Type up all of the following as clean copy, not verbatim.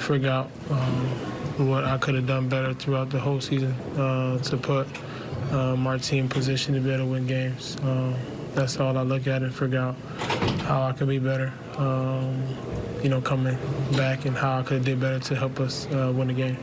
figure out what I could have done better throughout the whole season to put our team in position to be able to win games. That's all I look at and figure out how I can be better, coming back and how I could have did better to help us win the game.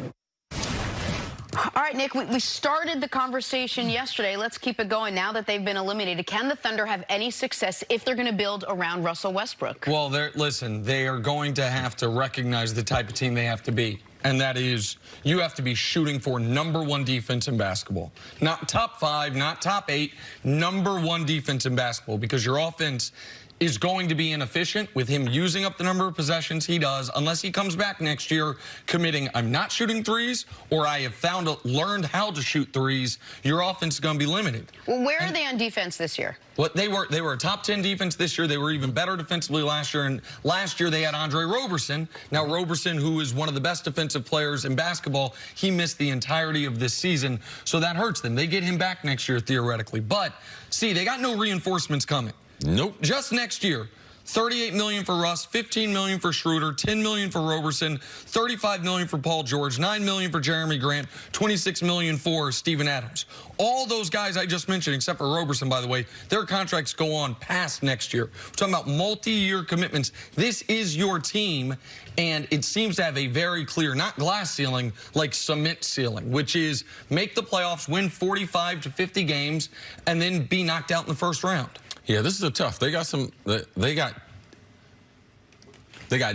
All right, Nick, we started the conversation yesterday. Let's keep it going now that they've been eliminated. Can the Thunder have any success if they're going to build around Russell Westbrook? Well, listen, they are going to have to recognize the type of team they have to be. And that is, you have to be shooting for #1 defense in basketball. Not top 5, not top 8, #1 defense in basketball, because your offense is going to be inefficient with him using up the number of possessions he does unless he comes back next year committing, I'm not shooting threes, or I have learned how to shoot threes. Your offense is going to be limited. Well, where are they on defense this year? Well, they were a top 10 defense this year. They were even better defensively last year. And last year they had Andre Roberson. Now Roberson, who is one of the best defensive players in basketball, he missed the entirety of this season. So that hurts them. They get him back next year theoretically. But see, they got no reinforcements coming. Nope. Just next year, $38 million for Russ, $15 million for Schroeder, $10 million for Roberson, $35 million for Paul George, $9 million for Jeremy Grant, $26 million for Steven Adams. All those guys I just mentioned, except for Roberson, by the way, their contracts go on past next year. We're talking about multi-year commitments. This is your team, and it seems to have a very clear, not glass ceiling, like cement ceiling, which is make the playoffs, win 45 to 50 games, and then be knocked out in the first round. Yeah, this is a tough. They got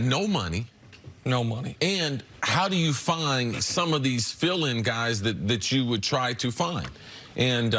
no money. No money. And how do you find some of these fill-in guys that you would try to find? And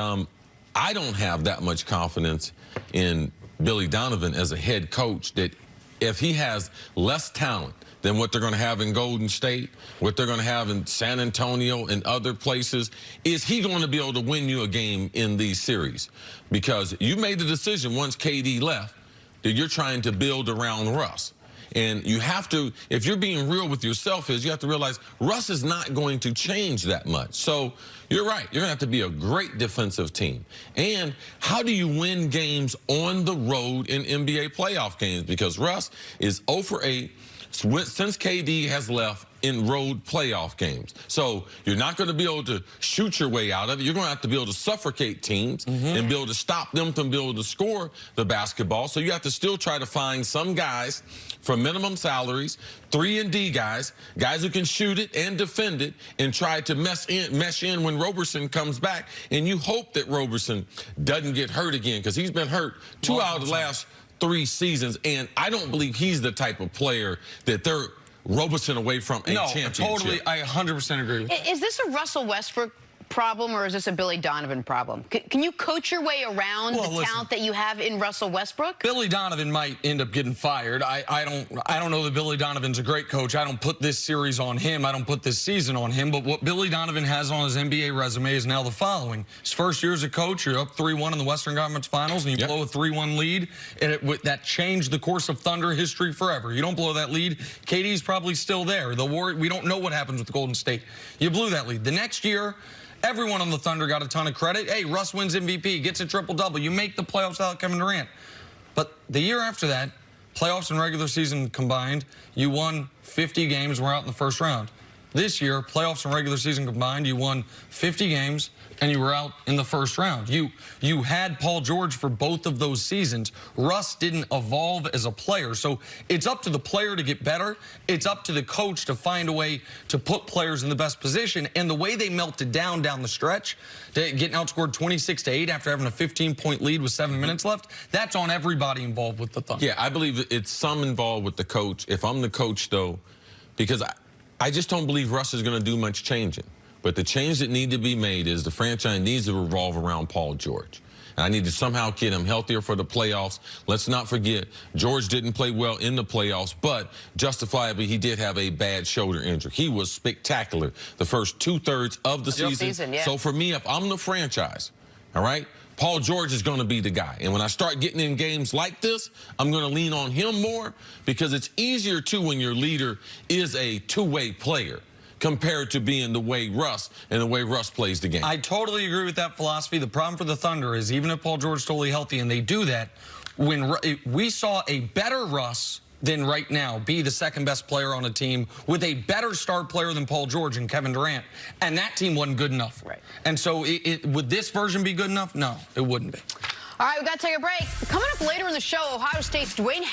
I don't have that much confidence in Billy Donovan as a head coach that if he has less talent than what they're going to have in Golden State, what they're going to have in San Antonio and other places, is he going to be able to win you a game in these series? Because you made the decision once KD left that you're trying to build around Russ. And you have to, if you're being real with yourself, you have to realize Russ is not going to change that much. So you're right. You're going to have to be a great defensive team. And how do you win games on the road in NBA playoff games? Because Russ is 0 for 8 since KD has left in road playoff games. So you're not going to be able to shoot your way out of it. You're going to have to be able to suffocate teams and be able to stop them from being able to score the basketball. So you have to still try to find some guys for minimum salaries, 3-and-D guys who can shoot it and defend it, and try to mesh in when Roberson comes back. And you hope that Roberson doesn't get hurt again, because he's been hurt 2 out of the last 3 seasons, and I don't believe he's the type of player that they're Roberson away from a championship. Totally, I 100% agree with that. Is this a Russell Westbrook problem, or is this a Billy Donovan problem? Can you coach your way around the talent that you have in Russell Westbrook? Billy Donovan might end up getting fired. I don't know that Billy Donovan's a great coach. I don't put this series on him. I don't put this season on him. But what Billy Donovan has on his NBA resume is now the following. His first year as a coach, you're up 3-1 in the Western Conference Finals, and you blow a 3-1 lead, and that changed the course of Thunder history forever. You don't blow that lead, KD's probably still there. We don't know what happens with Golden State. You blew that lead. The next year, everyone on the Thunder got a ton of credit. Hey, Russ wins MVP, gets a triple-double. You make the playoffs without Kevin Durant. But the year after that, playoffs and regular season combined, you won 50 games, we're out in the first round. This year, playoffs and regular season combined, you won 50 games, and you were out in the first round. You had Paul George for both of those seasons. Russ didn't evolve as a player. So it's up to the player to get better. It's up to the coach to find a way to put players in the best position. And the way they melted down the stretch, getting outscored 26-8 after having a 15-point lead with 7 minutes left, that's on everybody involved with the Thunder. Yeah, I believe it's some involved with the coach. If I'm the coach, though, because I just don't believe Russ is going to do much changing. But the change that needs to be made is the franchise needs to revolve around Paul George. And I need to somehow get him healthier for the playoffs. Let's not forget, George didn't play well in the playoffs, but justifiably, he did have a bad shoulder injury. He was spectacular the first 2/3 of the season. So for me, if I'm the franchise, all right, Paul George is going to be the guy. And when I start getting in games like this, I'm going to lean on him more, because it's easier, too, when your leader is a two-way player compared to being the way Russ plays the game. I totally agree with that philosophy. The problem for the Thunder is, even if Paul George is totally healthy and they do that, when we saw a better Russ than right now be the second best player on a team with a better star player than Paul George and Kevin Durant, and that team wasn't good enough. Right. And so would this version be good enough? No, it wouldn't be. All right, we've got to take a break. Coming up later in the show, Ohio State's Dwayne